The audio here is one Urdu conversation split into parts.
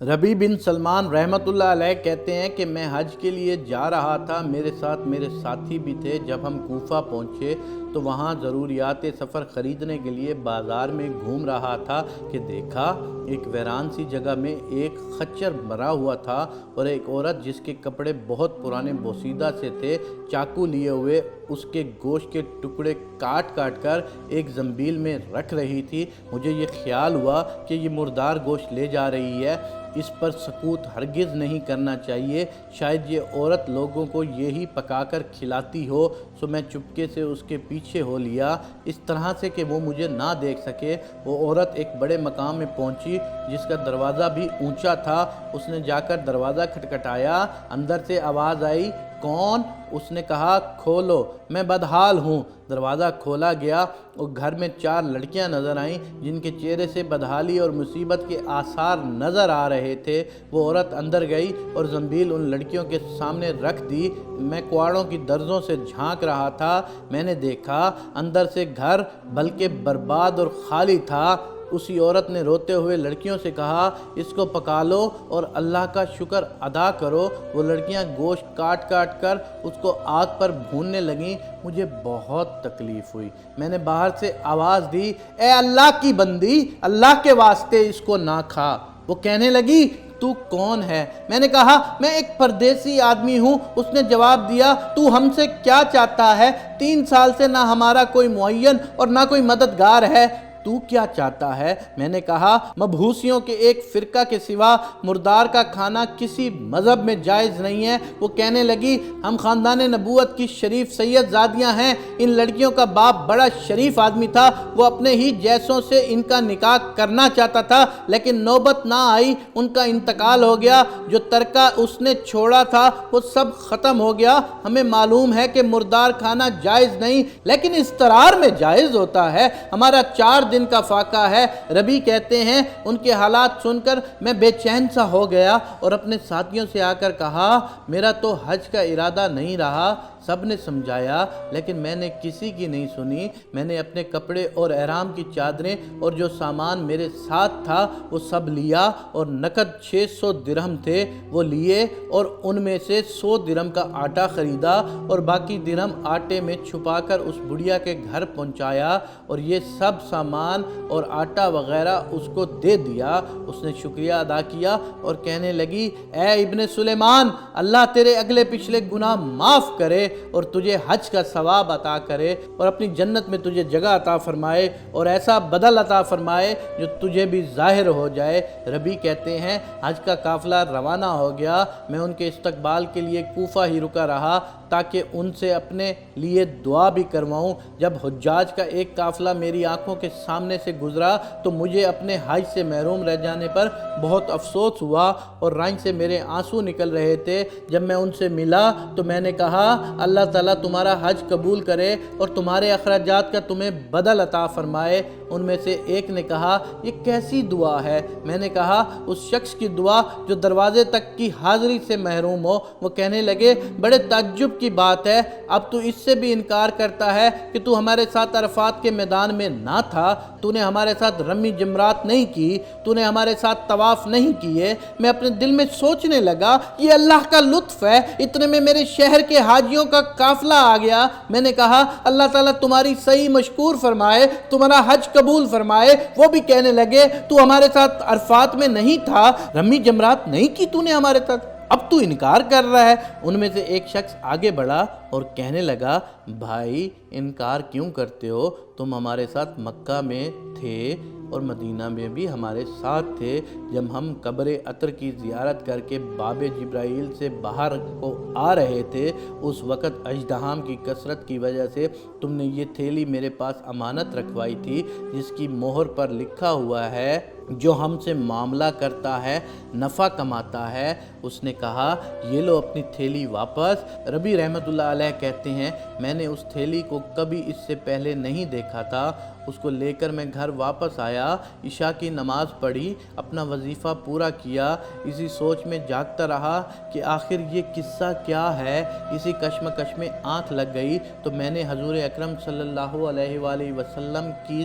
ربی بن سلمان رحمۃ اللہ علیہ کہتے ہیں کہ میں حج کے لیے جا رہا تھا، میرے ساتھ میرے ساتھی بھی تھے۔ جب ہم کوفہ پہنچے تو وہاں ضروریات سفر خریدنے کے لیے بازار میں گھوم رہا تھا کہ دیکھا ایک ویران سی جگہ میں ایک خچر مرا ہوا تھا اور ایک عورت جس کے کپڑے بہت پرانے بوسیدہ سے تھے، چاقو لیے ہوئے اس کے گوشت کے ٹکڑے کاٹ کاٹ کر ایک زنبیل میں رکھ رہی تھی۔ مجھے یہ خیال ہوا کہ یہ مردار گوشت لے جا رہی ہے، اس پر سکوت ہرگز نہیں کرنا چاہیے، شاید یہ عورت لوگوں کو یہی پکا کر کھلاتی ہو۔ سو میں چپکے سے اس کے پیچھے ہو لیا، اس طرح سے کہ وہ مجھے نہ دیکھ سکے۔ وہ عورت ایک بڑے مقام میں پہنچی جس کا دروازہ بھی اونچا تھا۔ اس نے جا کر دروازہ کھٹکھٹایا، اندر سے آواز آئی، کون؟ اس نے کہا، کھولو، میں بدحال ہوں۔ دروازہ کھولا گیا اور گھر میں 4 لڑکیاں نظر آئیں جن کے چہرے سے بدحالی اور مصیبت کے آثار نظر آ رہے تھے۔ وہ عورت اندر گئی اور زنبیل ان لڑکیوں کے سامنے رکھ دی۔ میں کواڑوں کی درزوں سے جھانک رہا تھا، میں نے دیکھا اندر سے گھر بلکہ برباد اور خالی تھا۔ اسی عورت نے روتے ہوئے لڑکیوں سے کہا، اس کو پکا لو اور اللہ کا شکر ادا کرو۔ وہ لڑکیاں گوشت کاٹ کاٹ کر اس کو آگ پر بھوننے لگیں۔ مجھے بہت تکلیف ہوئی۔ میں نے باہر سے آواز دی، اے اللہ کی بندی، اللہ کے واسطے اس کو نہ کھا۔ وہ کہنے لگی، تو کون ہے؟ میں نے کہا، میں ایک پردیسی آدمی ہوں۔ اس نے جواب دیا، تو ہم سے کیا چاہتا ہے؟ 3 سال سے نہ ہمارا کوئی معین اور نہ کوئی مددگار ہے، تو کیا چاہتا ہے؟ میں نے کہا، مبہوسیوں کے ایک فرقہ کے سوا مردار کا کھانا کسی مذہب میں جائز نہیں ہے۔ وہ کہنے لگی، ہم خاندان نبوت کی شریف سید زادیاں ہیں۔ ان لڑکیوں کا باپ بڑا شریف آدمی تھا، وہ اپنے ہی جیسوں سے ان کا نکاح کرنا چاہتا تھا، لیکن نوبت نہ آئی، ان کا انتقال ہو گیا۔ جو ترکہ اس نے چھوڑا تھا وہ سب ختم ہو گیا۔ ہمیں معلوم ہے کہ مردار کھانا جائز نہیں، لیکن استرار میں جائز ہوتا ہے۔ ہمارا 4 دن کا فاقہ ہے۔ ربی کہتے ہیں، ان کے حالات سن کر میں بے چین سا ہو گیا اور اپنے ساتھیوں سے آ کر کہا، میرا تو حج کا ارادہ نہیں رہا۔ سب نے سمجھایا لیکن میں نے کسی کی نہیں سنی۔ میں نے اپنے کپڑے اور احرام کی چادریں اور جو سامان میرے ساتھ تھا وہ سب لیا اور نقد 600 درہم تھے وہ لیے اور ان میں سے 100 درہم کا آٹا خریدا اور باقی درہم آٹے میں چھپا کر اس بڑھیا کے گھر پہنچایا اور یہ سب سامان اور آٹا وغیرہ اس کو دے دیا۔ اس نے شکریہ ادا کیا اور کہنے لگی، اے ابن سلیمان، اللہ تیرے اگلے پچھلے گناہ معاف کرے اور تجھے حج کا ثواب عطا کرے اور اپنی جنت میں تجھے جگہ عطا فرمائے اور ایسا بدل عطا فرمائے جو تجھے بھی ظاہر ہو جائے۔ ربی کہتے ہیں، حج کا قافلہ روانہ ہو گیا۔ میں ان کے استقبال کے لیے کوفہ ہی رکا رہا تاکہ ان سے اپنے لیے دعا بھی کرواؤں۔ جب حجاج کا ایک قافلہ میری آنکھوں کے سامنے سے گزرا تو مجھے اپنے حج سے محروم رہ جانے پر بہت افسوس ہوا اور رائن سے میرے آنسو نکل رہے تھے۔ جب میں ان سے ملا تو میں نے کہا، اللہ تعالیٰ تمہارا حج قبول کرے اور تمہارے اخراجات کا تمہیں بدل عطا فرمائے۔ ان میں سے ایک نے کہا، یہ کیسی دعا ہے؟ میں نے کہا، اس شخص کی دعا جو دروازے تک کی حاضری سے محروم ہو۔ وہ کہنے لگے، بڑے تعجب کی بات ہے، اب تو اس سے بھی انکار کرتا ہے کہ تو ہمارے ساتھ عرفات کے میدان میں نہ تھا، تو نے ہمارے ساتھ رمی جمرات نہیں کی، تو نے ہمارے ساتھ طواف نہیں کیے۔ میں اپنے دل میں سوچنے لگا، یہ اللہ کا لطف ہے، اتنے میں میرے شہر کے حاجیوں کا قافلہ آ گیا۔ میں نے کہا، اللہ تعالیٰ تمہاری صحیح مشکور فرمائے، تمہارا حج قبول فرمائے۔ وہ بھی کہنے لگے، تو ہمارے ساتھ عرفات میں نہیں تھا، رمی جمرات نہیں کی تو نے ہمارے ساتھ، اب تو انکار کر رہا ہے۔ ان میں سے ایک شخص آگے بڑھا اور کہنے لگا، بھائی انکار کیوں کرتے ہو؟ تم ہمارے ساتھ مکہ میں تھے اور مدینہ میں بھی ہمارے ساتھ تھے۔ جب ہم قبر عطر کی زیارت کر کے باب جبرائیل سے باہر کو آ رہے تھے، اس وقت اژدہام کی کثرت کی وجہ سے تم نے یہ تھیلی میرے پاس امانت رکھوائی تھی جس کی مہر پر لکھا ہوا ہے، جو ہم سے معاملہ کرتا ہے نفع کماتا ہے۔ اس نے کہا، یہ لو اپنی تھیلی واپس۔ ربی رحمۃ اللہ علیہ کہتے ہیں، میں نے اس تھیلی کو کبھی اس سے پہلے نہیں دیکھا تھا۔ اس کو لے کر میں گھر واپس آیا، عشاء کی نماز پڑھی، اپنا وظیفہ پورا کیا، اسی سوچ میں جاگتا رہا کہ آخر یہ قصہ کیا ہے۔ اسی کشمکش میں آنکھ لگ گئی تو میں نے حضور اکرم صلی اللہ علیہ وآلہ وسلم کی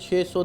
600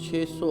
600